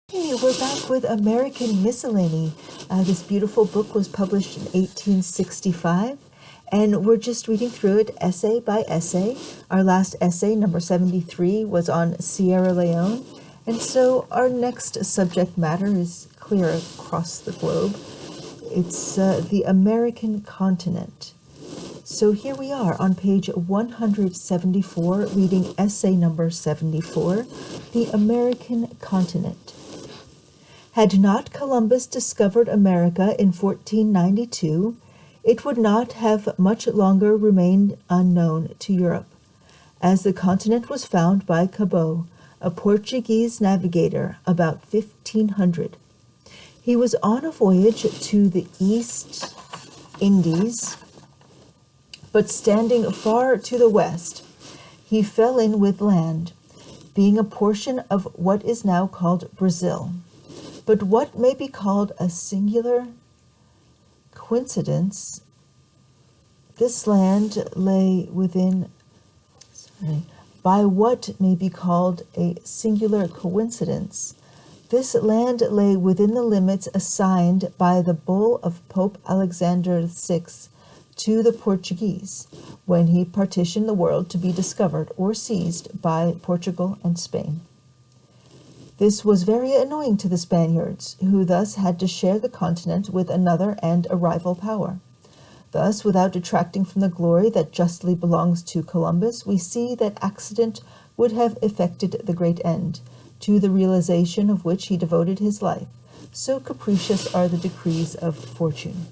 Hey, we're back with American Miscellany. This beautiful book was published in 1865, and we're just reading through it essay by essay. Our last essay, number 73, was on Sierra Leone, and so our next subject matter is clear across the globe. It's the American continent. So here we are on page 174, reading essay number 74, The American Continent. Had not Columbus discovered America in 1492, it would not have much longer remained unknown to Europe, as the continent was found by Cabot, a Portuguese navigator, about 1500. He was on a voyage to the East Indies, but standing far to the west, he fell in with land, being a portion of what is now called Brazil. But what may be called a singular coincidence, this land lay within, by what may be called a singular coincidence, this land lay within the limits assigned by the bull of Pope Alexander VI to the Portuguese, when he partitioned the world to be discovered or seized by Portugal and Spain. This was very annoying to the Spaniards, who thus had to share the continent with another and a rival power. Thus, without detracting from the glory that justly belongs to Columbus, we see that accident would have effected the great end, to the realization of which he devoted his life. So capricious are the decrees of fortune.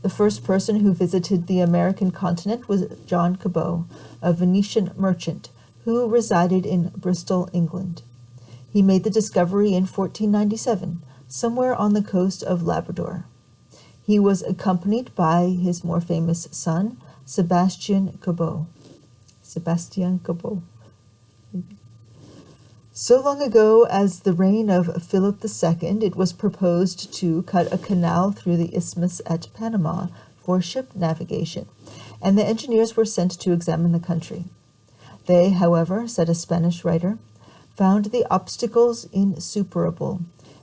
The first person who visited the American continent was John Cabot, a Venetian merchant, who resided in Bristol, England. He made the discovery in 1497, somewhere on the coast of Labrador. He was accompanied by his more famous son, Sebastian Cabot. So long ago as the reign of Philip II, it was proposed to cut a canal through the isthmus at Panama for ship navigation, and the engineers were sent to examine the country. They, however, said a Spanish writer, found the obstacles insuperable,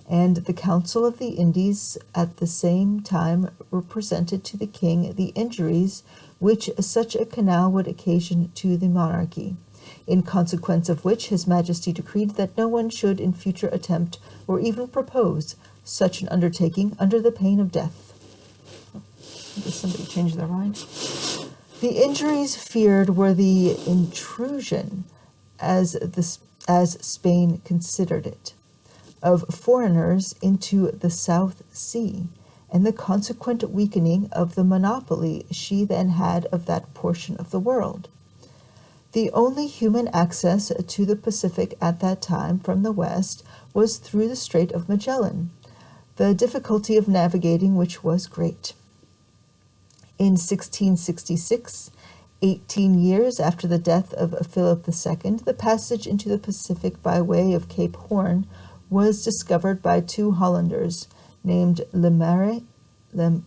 and the Council of the Indies at the same time represented to the king the injuries which such a canal would occasion to the monarchy, in consequence of which his Majesty decreed that no one should in future attempt or even propose such an undertaking under the pain of death. Did somebody change their mind? The injuries feared were the intrusion, as Spain considered it, of foreigners into the South Sea, and the consequent weakening of the monopoly she then had of that portion of the world. The only human access to the Pacific at that time from the west was through the Strait of Magellan, the difficulty of navigating which was great. In 1666, 18 years after the death of Philip II, the passage into the Pacific by way of Cape Horn was discovered by two Hollanders named Lemaire and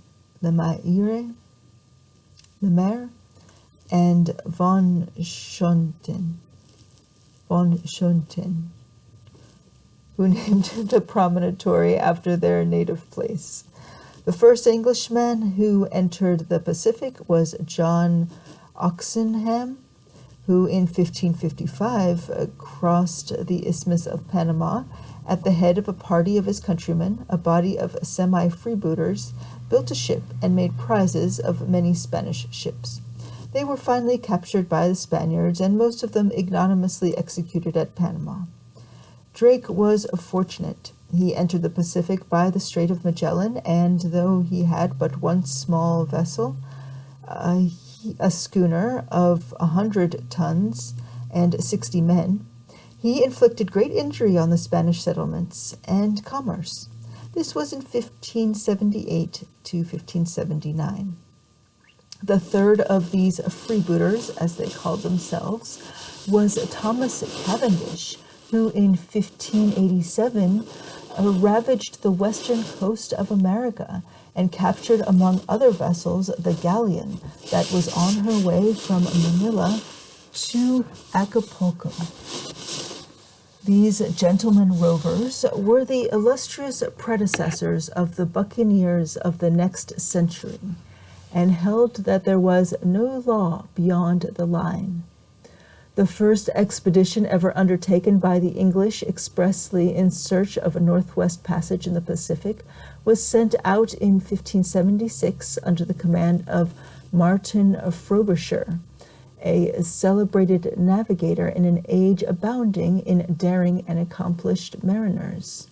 Van Schonten, who named the promontory after their native place. The first Englishman who entered the Pacific was John Oxenham, who in 1555 crossed the Isthmus of Panama at the head of a party of his countrymen. A body of semi-freebooters built a ship and made prizes of many Spanish ships. They were finally captured by the Spaniards, and most of them ignominiously executed at Panama. Drake was fortunate. He entered the Pacific by the Strait of Magellan, and though he had but one small vessel, a schooner of 100 tons and 60 men, he inflicted great injury on the Spanish settlements and commerce. This was in 1578 to 1579. The third of these freebooters, as they called themselves, was Thomas Cavendish, who in 1587 ravaged the western coast of America and captured, among other vessels, the galleon that was on her way from Manila to Acapulco. These gentlemen rovers were the illustrious predecessors of the buccaneers of the next century, and held that there was no law beyond the line. The first expedition ever undertaken by the English expressly in search of a northwest passage in the Pacific was sent out in 1576 under the command of Martin Frobisher, a celebrated navigator in an age abounding in daring and accomplished mariners.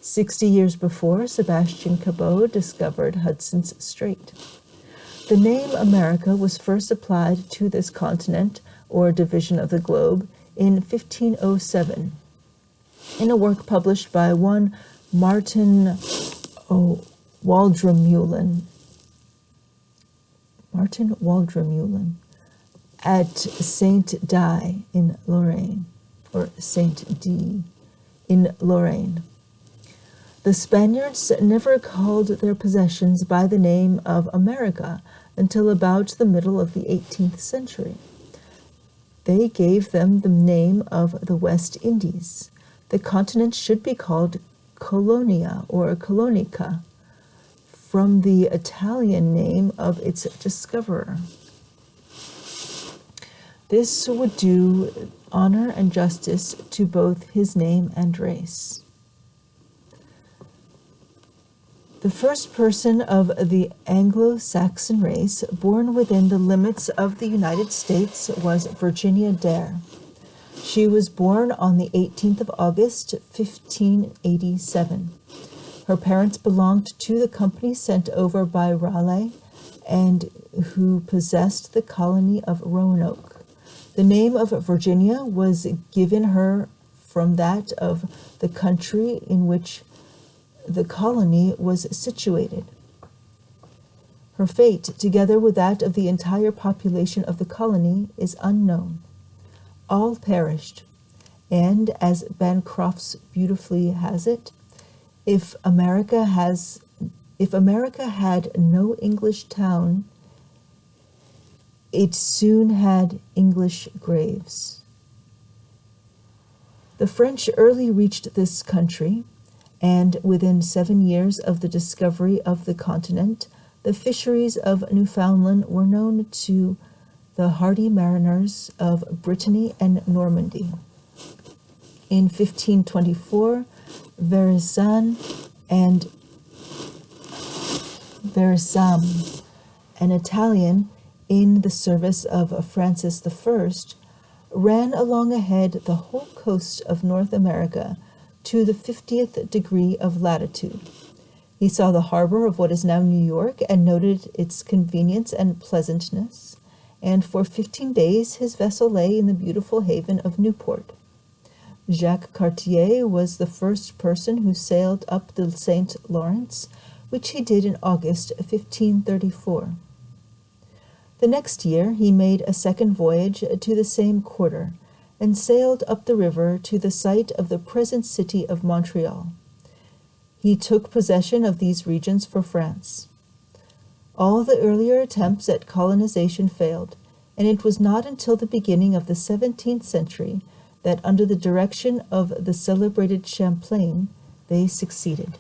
60 years before, Sebastian Cabot discovered Hudson's Strait. The name America was first applied to this continent, or division of the globe, in 1507, in a work published by one Martin Waldremulen at Saint Die in Lorraine, or Saint Die in Lorraine. The Spaniards never called their possessions by the name of America until about the middle of the 18th century. They gave them the name of the West Indies. The continent should be called Colonia or Colonica, from the Italian name of its discoverer. This would do honor and justice to both his name and race. The first person of the Anglo-Saxon race born within the limits of the United States was Virginia Dare. She was born on the 18th of August, 1587. Her parents belonged to the company sent over by Raleigh and who possessed the colony of Roanoke. The name of Virginia was given her from that of the country in which the colony was situated. Her fate, together with that of the entire population of the colony, is unknown. All perished, and as Bancroft's beautifully has it, if America had no English town, it soon had English graves. The French early reached this country, and within 7 years of the discovery of the continent, the fisheries of Newfoundland were known to the hardy mariners of Brittany and Normandy. In 1524, Verisam, an Italian in the service of Francis I, ran along ahead the whole coast of North America to the 50th degree of latitude. He saw the harbor of what is now New York and noted its convenience and pleasantness, and for 15 days his vessel lay in the beautiful haven of Newport. Jacques Cartier was the first person who sailed up the St. Lawrence, which he did in August 1534. The next year he made a second voyage to the same quarter, and sailed up the river to the site of the present city of Montreal. He took possession of these regions for France. All the earlier attempts at colonization failed, and it was not until the beginning of the 17th century that, under the direction of the celebrated Champlain, they succeeded.